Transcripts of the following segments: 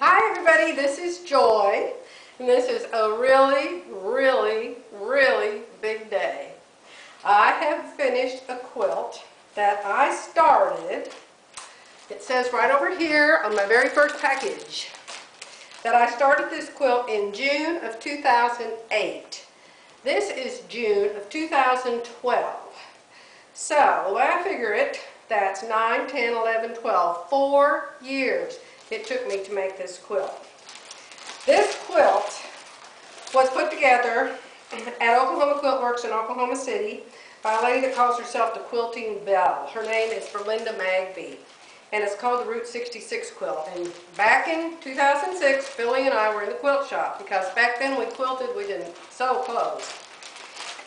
Hi everybody, this is Joy, and this is a really big day. I have finished a quilt that I started. It says right over here on my very first package that I started this quilt in June of 2008. This is June of 2012. So, the way I figure it, that's 9, 10, 11, 12, 4 years it took me to make this quilt. This quilt was put together at Oklahoma Quiltworks in Oklahoma City by a lady that calls herself the Quilting Belle. Her name is Verlinda Magby, and it's called the Route 66 quilt. And back in 2006, Billy and I were in the quilt shop because back then we quilted, we didn't sew clothes.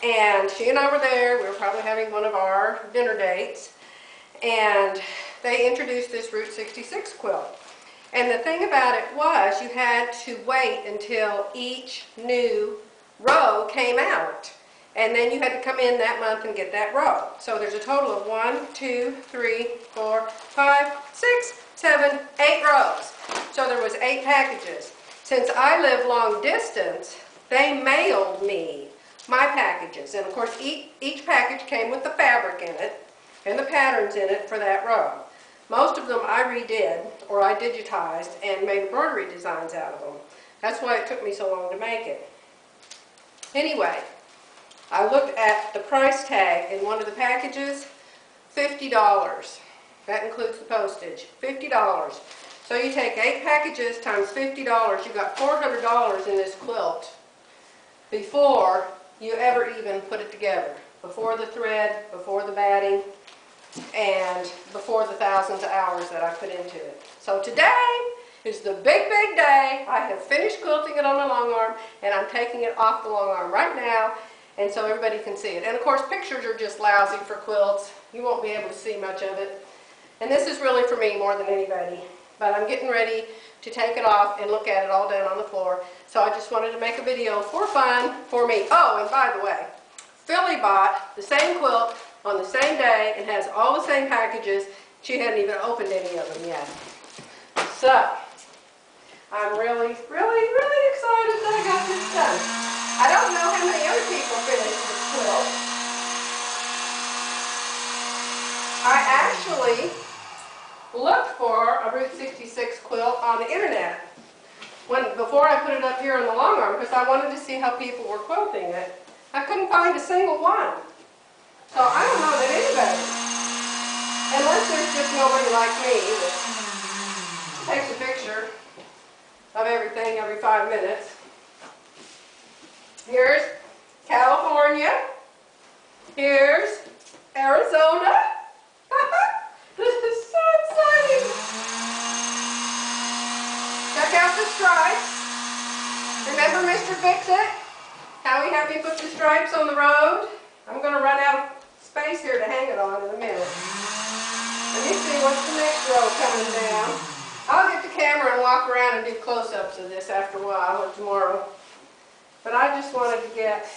And she and I were there. We were probably having one of our dinner dates, and they introduced this Route 66 quilt. And the thing about it was you had to wait until each new row came out. And then you had to come in that month and get that row. So there's a total of 1, 2, 3, 4, 5, 6, 7, 8 rows. So there was 8 packages. Since I live long distance, they mailed me my packages. And of course each package came with the fabric in it and the patterns in it for that row. Most of them I redid, or I digitized and made embroidery designs out of them. That's why it took me so long to make it. Anyway, I looked at the price tag in one of the packages, $50. That includes the postage, $50. So you take 8 packages times $50, you got $400 in this quilt before you ever even put it together. Before the thread, before the batting, and before the thousands of hours that I put into it. So today is the big day. I have finished quilting it on my long arm, and I'm taking it off the long arm right now, and so everybody can see it. And of course pictures are just lousy for quilts. You won't be able to see much of it. And this is really for me more than anybody. But I'm getting ready to take it off and look at it all down on the floor. So I just wanted to make a video for fun for me. Oh, and by the way, Philly bought the same quilt on the same day and has all the same packages. She hadn't even opened any of them yet. So, I'm really excited that I got this done. I don't know how many other people finished this quilt. I actually looked for a Route 66 quilt on the internet before I put it up here on the long arm because I wanted to see how people were quilting it. I couldn't find a single one. So I don't know that anybody, unless there's just nobody like me that takes a picture of everything every 5 minutes. Here's California. Here's Arizona. This is so exciting. Check out the stripes. Remember Mr. Fix-It? How he had me put the stripes on the road? I'm going to run out of space here to hang it on in a minute. Let me see what's the next row coming down. I'll get the camera and walk around and do close-ups of this after a while or tomorrow. But I just wanted to get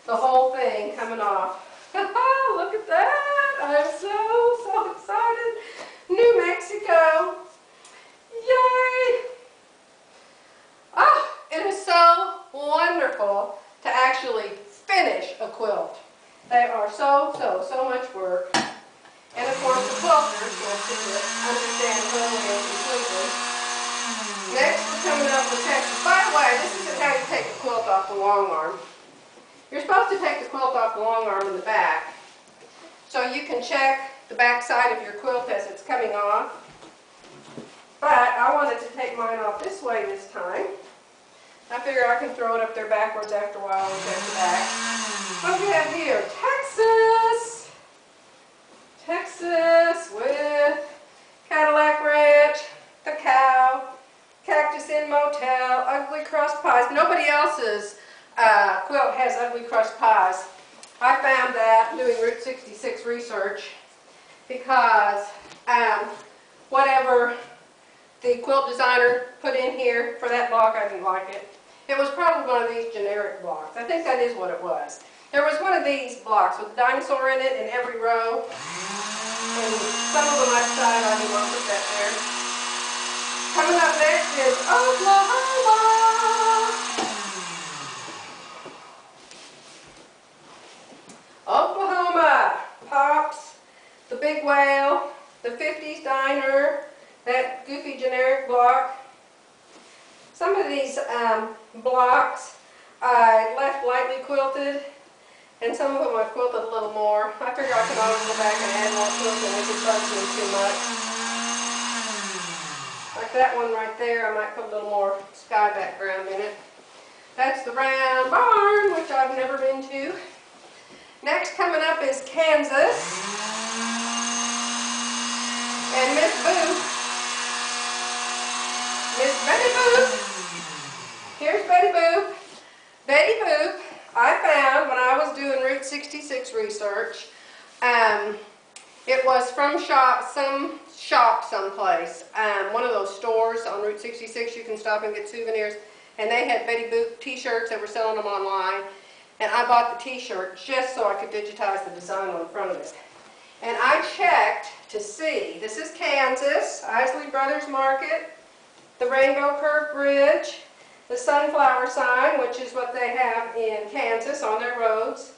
the whole thing coming off. Look at that! I'm so excited. New Mexico. Yay! Oh, it is so wonderful to actually finish a quilt. They are so much work. And of course the quilters will understand totally and completely. Next we're coming up with textures. By the way, this isn't how you take the quilt off the long arm. You're supposed to take the quilt off the long arm in the back. So you can check the back side of your quilt as it's coming off. But I wanted to take mine off this way this time. I figure I can throw it up there backwards after a while and check the back. What do we have here? Texas! Texas with Cadillac Ranch, the cow, Cactus Inn Motel, ugly crust pies. Nobody else's quilt has ugly crust pies. I found that doing Route 66 research because whatever the quilt designer put in here for that block, I didn't like it. It was probably one of these generic blocks. I think that is what it was. There was one of these blocks with a dinosaur in it in every row. And some of them I decided I didn't want to put that there. Coming up next is Oklahoma. Oklahoma, Pops, the Big Whale, the 50s Diner, that goofy generic block. Some of these blocks I left lightly quilted, and some of them I quilted a little more. I figure I could always go back and add more quilting if it bugs me too much. Like that one right there, I might put a little more sky background in it. That's the round barn, which I've never been to. Next coming up is Kansas. And Miss Boop. Miss Betty Boop. Here's Betty Boop. Betty Boop, I found when I was doing Route 66 research. It was from some shop someplace. One of those stores on Route 66 you can stop and get souvenirs. And they had Betty Boop t-shirts that were selling them online. And I bought the t-shirt just so I could digitize the design on the front of it. And I checked to see, this is Kansas, Isley Brothers Market, the Rainbow Curve Bridge, the sunflower sign, which is what they have in Kansas on their roads.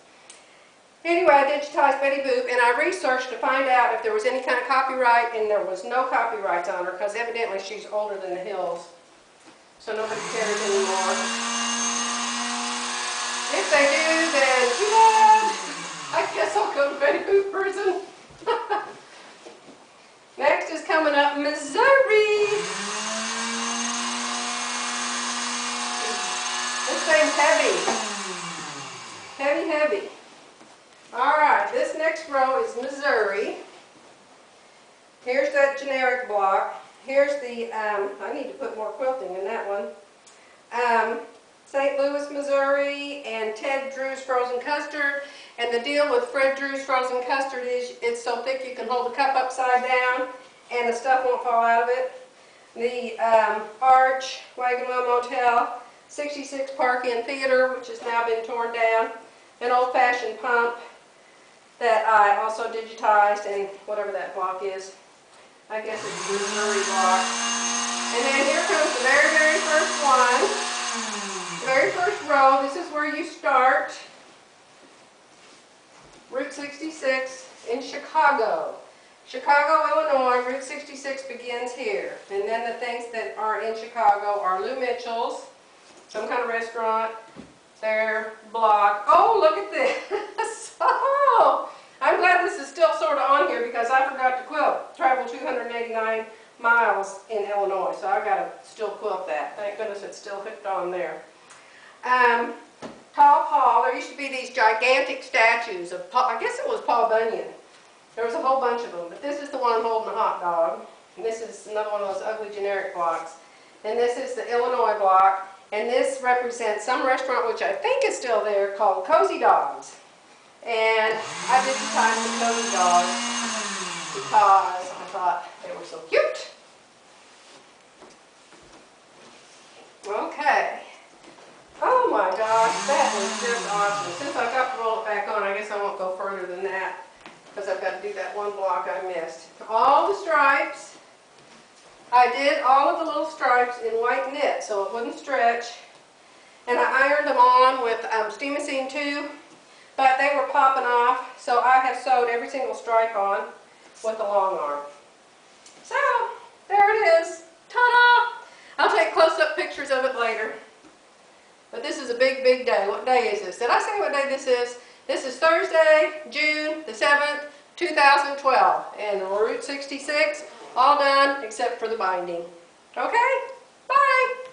Anyway, I digitized Betty Boop, and I researched to find out if there was any kind of copyright, and there was no copyrights on her, because evidently she's older than the hills. So nobody cares anymore. If they do, then too bad. I guess I'll go to Betty Boop prison. Next is coming up Missouri. This thing's heavy. Heavy, heavy. Alright, this next row is Missouri. Here's that generic block. Here's the, I need to put more quilting in that one. St. Louis, Missouri, and Ted Drew's frozen custard. And the deal with Fred Drew's frozen custard is it's so thick you can hold the cup upside down and the stuff won't fall out of it. The Arch Wagon Wheel Motel, 66 Park-In Theater, which has now been torn down. An old-fashioned pump that I also digitized, and whatever that block is. I guess it's the Missouri block. And then here comes the very, very first one. Very first row, this is where you start. Route 66 in Chicago. Chicago, Illinois, Route 66 begins here. And then the things that are in Chicago are Lou Mitchell's, some kind of restaurant, their block. Oh, look at this. Oh, I'm glad this is still sort of on here because I forgot to quilt. Traveled 289 miles in Illinois, so I've got to still quilt that. Thank goodness it's still hooked on there. Tall Paul, there used to be these gigantic statues of Paul, I guess it was Paul Bunyan. There was a whole bunch of them, but this is the one holding the hot dog. And this is another one of those ugly generic blocks. And this is the Illinois block. And this represents some restaurant, which I think is still there, called Cozy Dogs. And I digitized the Cozy Dogs because I thought they were so cute. Okay. Oh my gosh, that is just awesome. Since I got to roll it back on, I guess I won't go further than that because I've got to do that one block I missed. All the stripes, I did all of the little stripes in white knit so it wouldn't stretch. And I ironed them on with steam machine too, but they were popping off, so I have sewed every single stripe on with the long arm. So, there it is. Ta-da! I'll take close-up pictures of it later. But this is a big, big day. What day is this? Did I say what day this is? This is Thursday, June the 7th, 2012. And Route 66, all done except for the binding. Okay? Bye!